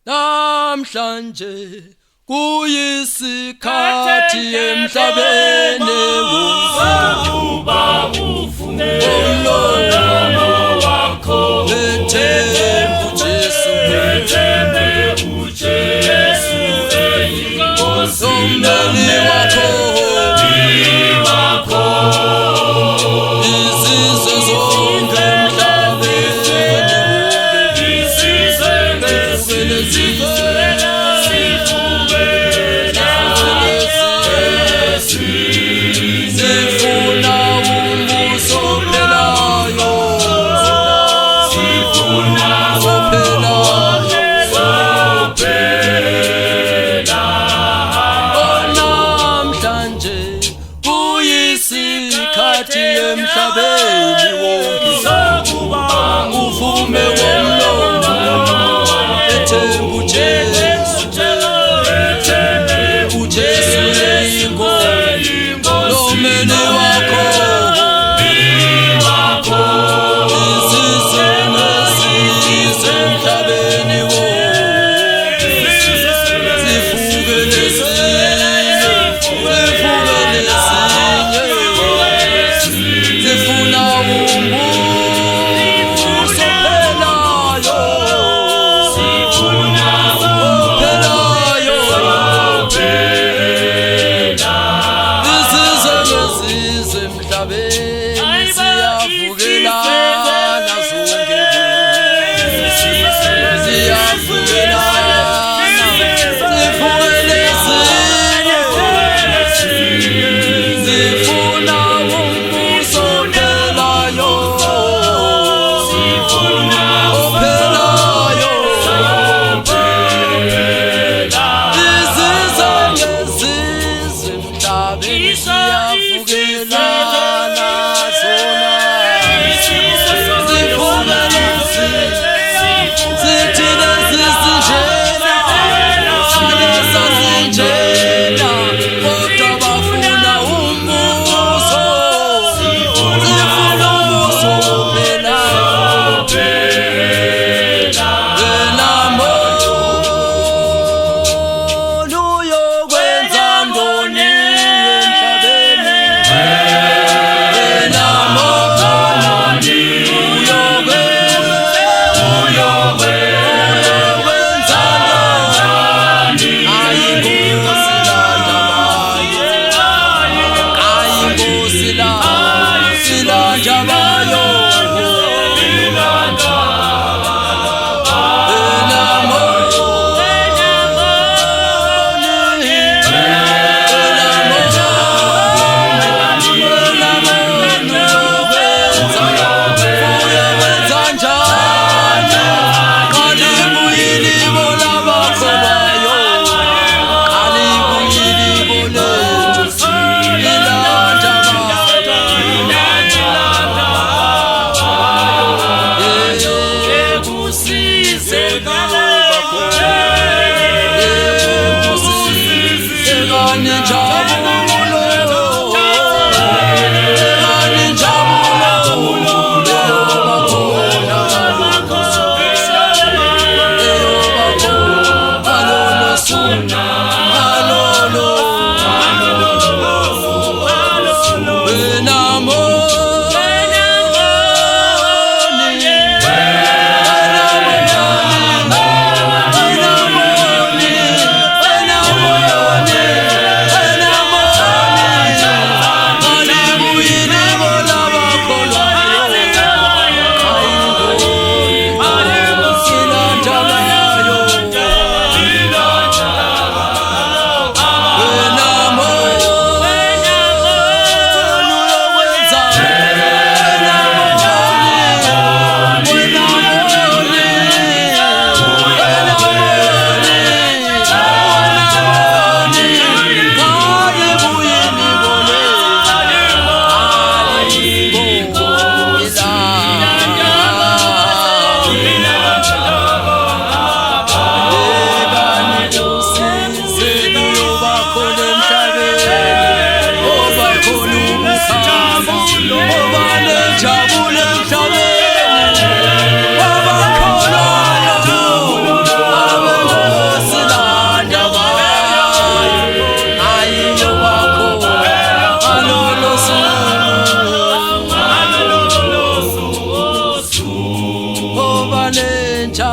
namhlanje kuyisikhathi emhlabeni uba ufune umlomo wakho ethembu Jesu eyinkosi nomeli wakho izizwe zonke emhlabeni sifuna umbuso ophelayo namhlanje kuyisikhathi emhlabeni wonke uvume womlomo ethembu Jesu uJesu eyinkosi nomeli wakho izizwe nezizwe emhlabeni wonke zivuke lezinye zifuna umbuso ophelayo izizwe nezizwe emhlabeni ziyavukelana zonke ziyavukelana zivukele ezinye zifuna umbuso ophelayo izizwe ngezizwe emhlabeni ziyavukelana zona zivukele zithile zisinjena sasinjena kodwa bafuna umbuso zifuna umbuso ophelayo uyokwenza ntoni emhlabeni banentsha